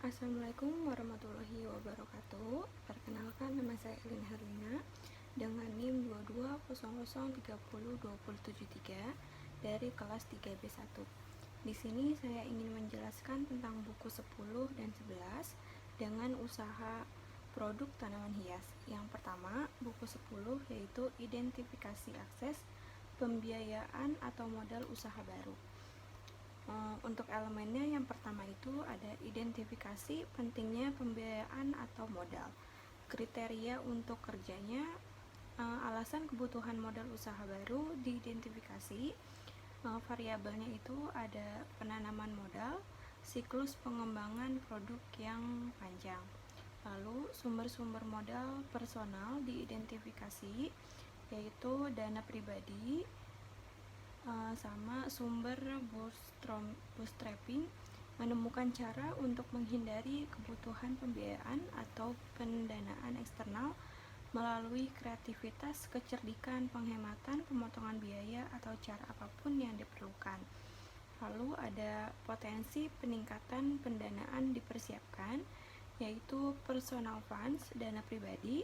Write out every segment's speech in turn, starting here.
Assalamualaikum warahmatullahi wabarakatuh. Perkenalkan, nama saya Elin Herlina dengan NIM 2200302073 dari kelas 3B1. Di sini saya ingin menjelaskan tentang buku 10 dan 11 dengan usaha produk tanaman hias. Yang pertama, buku 10 yaitu identifikasi akses, pembiayaan atau modal usaha baru. Untuk elemennya yang pertama itu ada identifikasi pentingnya pembiayaan atau modal, kriteria untuk kerjanya, alasan kebutuhan modal usaha baru diidentifikasi, variabelnya itu ada penanaman modal, siklus pengembangan produk yang panjang, lalu sumber-sumber modal personal diidentifikasi yaitu dana pribadi, sama sumber bootstrapping, menemukan cara untuk menghindari kebutuhan pembiayaan atau pendanaan eksternal melalui kreativitas, kecerdikan, penghematan, pemotongan biaya atau cara apapun yang diperlukan. Lalu ada potensi peningkatan pendanaan dipersiapkan, yaitu personal funds, dana pribadi,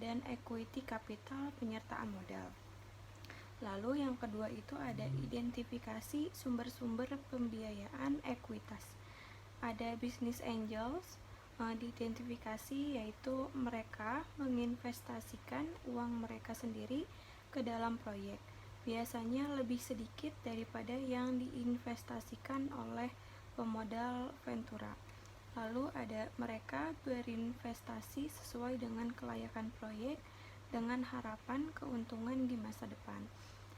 dan equity capital, penyertaan modal. Lalu yang kedua itu ada identifikasi sumber-sumber pembiayaan ekuitas. Ada business angels, diidentifikasi yaitu mereka menginvestasikan uang mereka sendiri ke dalam proyek. Biasanya lebih sedikit daripada yang diinvestasikan oleh pemodal ventura. Lalu ada mereka berinvestasi sesuai dengan kelayakan proyek dengan harapan keuntungan di masa depan.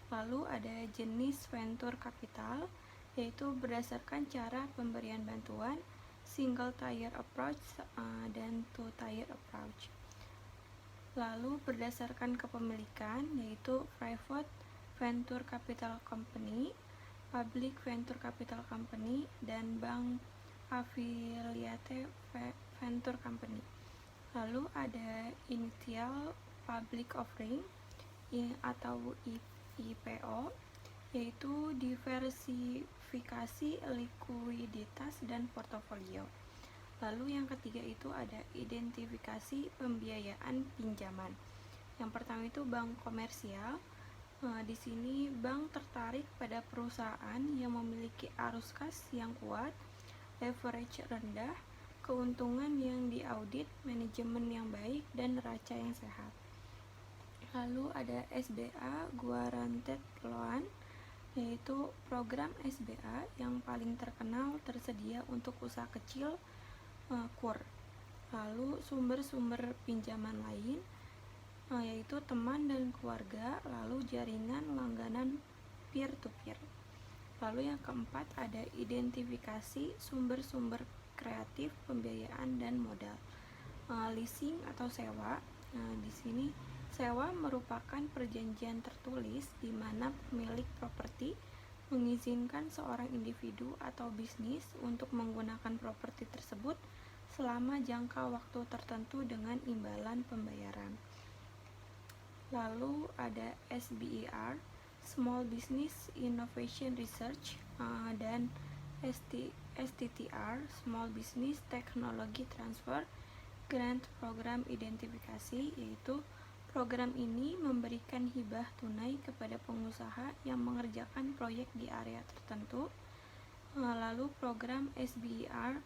Lalu ada jenis venture capital, yaitu berdasarkan cara pemberian bantuan, single tier approach dan two tier approach. Lalu berdasarkan kepemilikan, yaitu private venture capital company, public venture capital company, dan bank affiliate venture company. Lalu ada initial public offering atau IPO, yaitu diversifikasi likuiditas dan portofolio. Lalu yang ketiga itu ada identifikasi pembiayaan pinjaman. Yang pertama itu bank komersial. Di sini bank tertarik pada perusahaan yang memiliki arus kas yang kuat, leverage rendah, keuntungan yang diaudit, manajemen yang baik, dan neraca yang sehat. Lalu ada SBA Guaranteed Loan, yaitu program SBA yang paling terkenal tersedia untuk usaha kecil, KUR. Lalu sumber-sumber pinjaman lain, yaitu teman dan keluarga, lalu jaringan langganan peer-to-peer. Lalu yang keempat ada identifikasi sumber-sumber kreatif pembiayaan dan modal. Leasing atau sewa. Di sini sewa merupakan perjanjian tertulis di mana pemilik properti mengizinkan seorang individu atau bisnis untuk menggunakan properti tersebut selama jangka waktu tertentu dengan imbalan pembayaran. Lalu ada SBIR, Small Business Innovation Research, dan STTR, Small Business Technology Transfer Grant Program Identifikasi, yaitu program ini memberikan hibah tunai kepada pengusaha yang mengerjakan proyek di area tertentu. Lalu program SBIR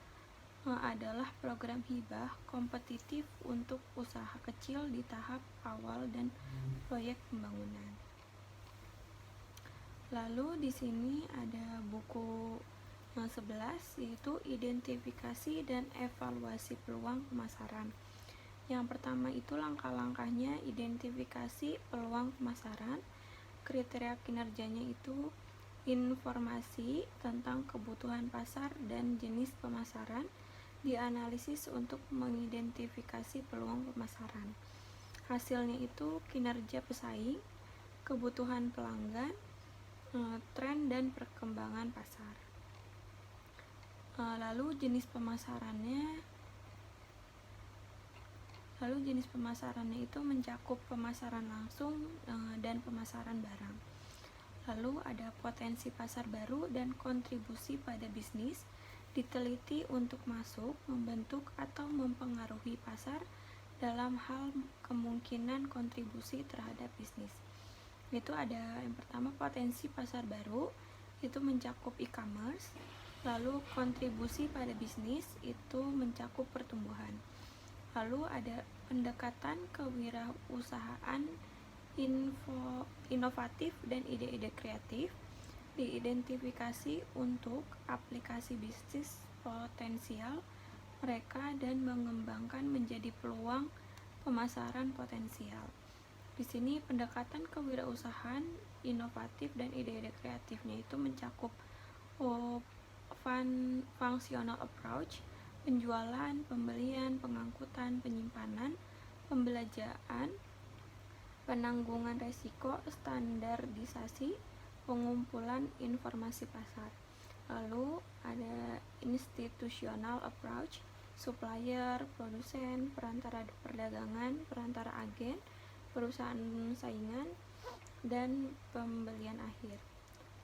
adalah program hibah kompetitif untuk usaha kecil di tahap awal dan proyek pembangunan. Lalu di sini ada buku 11 yaitu identifikasi dan evaluasi peluang pemasaran. Yang pertama itu langkah-langkahnya identifikasi peluang pemasaran. Kriteria kinerjanya itu informasi tentang kebutuhan pasar dan jenis pemasaran dianalisis untuk mengidentifikasi peluang pemasaran. Hasilnya itu kinerja pesaing, kebutuhan pelanggan, tren dan perkembangan pasar. Lalu jenis pemasarannya itu mencakup pemasaran langsung dan pemasaran barang. Lalu ada potensi pasar baru dan kontribusi pada bisnis. diteliti untuk masuk, membentuk, atau mempengaruhi pasar dalam hal kemungkinan kontribusi terhadap bisnis. Itu ada yang pertama potensi pasar baru, itu mencakup e-commerce. Lalu kontribusi pada bisnis itu mencakup pertumbuhan. Lalu ada pendekatan kewirausahaan inovatif dan ide-ide kreatif, diidentifikasi untuk aplikasi bisnis potensial mereka dan mengembangkan menjadi peluang pemasaran potensial. Di sini pendekatan kewirausahaan inovatif dan ide-ide kreatifnya itu mencakup functional approach, penjualan, pembelian, pengangkutan, penyimpanan, pembelanjaan, penanggungan resiko, standarisasi, pengumpulan informasi pasar. Lalu ada institutional approach, supplier, produsen, perantara perdagangan, perantara agen, perusahaan saingan, dan pembelian akhir.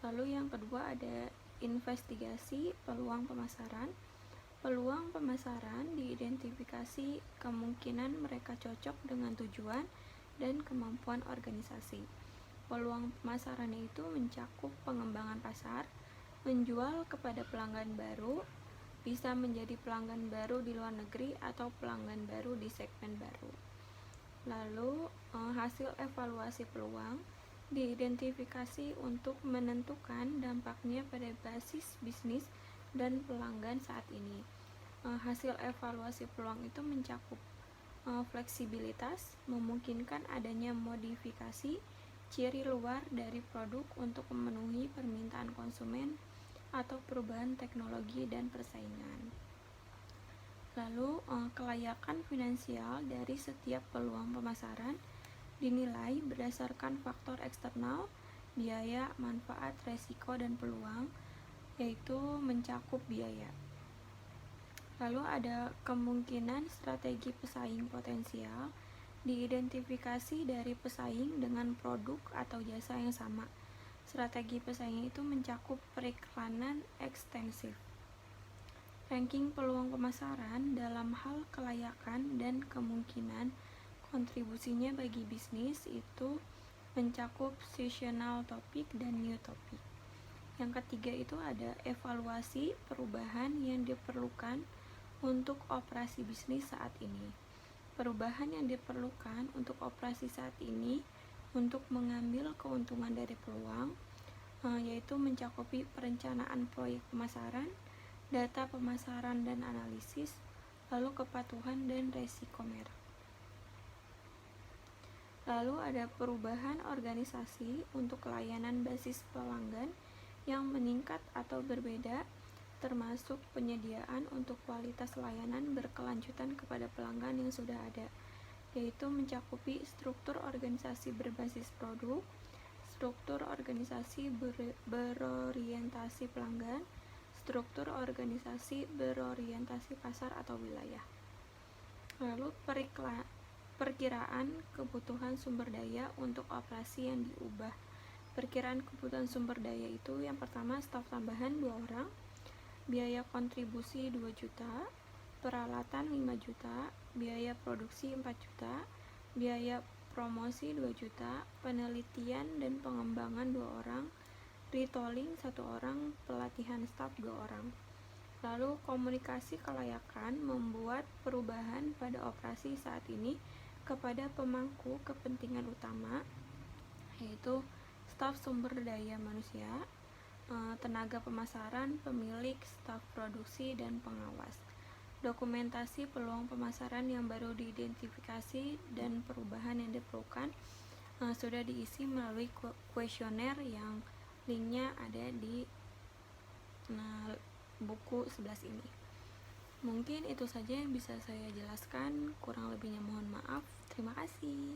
Lalu yang kedua ada investigasi peluang pemasaran. Peluang pemasaran diidentifikasi kemungkinan mereka cocok dengan tujuan dan kemampuan organisasi. Peluang pemasarannya itu mencakup pengembangan pasar, menjual kepada pelanggan baru, bisa menjadi pelanggan baru di luar negeri atau pelanggan baru di segmen baru. Lalu hasil evaluasi peluang diidentifikasi untuk menentukan dampaknya pada basis bisnis dan pelanggan saat ini. Hasil evaluasi peluang itu mencakup fleksibilitas, memungkinkan adanya modifikasi ciri luar dari produk untuk memenuhi permintaan konsumen atau perubahan teknologi dan persaingan. Lalu kelayakan finansial dari setiap peluang pemasaran dinilai berdasarkan faktor eksternal, biaya, manfaat, resiko, dan peluang, yaitu mencakup biaya. Lalu ada kemungkinan strategi pesaing potensial, diidentifikasi dari pesaing dengan produk atau jasa yang sama. Strategi pesaing itu mencakup periklanan ekstensif. Ranking peluang pemasaran dalam hal kelayakan dan kemungkinan kontribusinya bagi bisnis itu mencakup seasonal topik dan new topik. Yang ketiga itu ada evaluasi perubahan yang diperlukan untuk operasi bisnis saat ini. Perubahan yang diperlukan untuk operasi saat ini untuk mengambil keuntungan dari peluang, yaitu mencakupi perencanaan proyek pemasaran, data pemasaran dan analisis, lalu kepatuhan dan resiko merek. Lalu ada perubahan organisasi untuk layanan basis pelanggan yang meningkat atau berbeda, termasuk penyediaan untuk kualitas layanan berkelanjutan kepada pelanggan yang sudah ada, yaitu mencakupi struktur organisasi berbasis produk, struktur organisasi berorientasi pelanggan, struktur organisasi berorientasi pasar atau wilayah. Lalu perkiraan kebutuhan sumber daya untuk operasi yang diubah. Perkiraan kebutuhan sumber daya itu yang pertama staf tambahan 2 orang, biaya kontribusi 2 juta, peralatan 5 juta, biaya produksi 4 juta, biaya promosi 2 juta, penelitian dan pengembangan 2 orang, retooling 1 orang, pelatihan staf 2 orang. Lalu komunikasi kelayakan membuat perubahan pada operasi saat ini kepada pemangku kepentingan utama, yaitu staf sumber daya manusia, tenaga pemasaran, pemilik, staf produksi, dan pengawas. Dokumentasi peluang pemasaran yang baru diidentifikasi dan perubahan yang diperlukan sudah diisi melalui kuesioner yang linknya ada di buku 11 ini. Mungkin itu saja yang bisa saya jelaskan, kurang lebihnya mohon maaf. Terima kasih.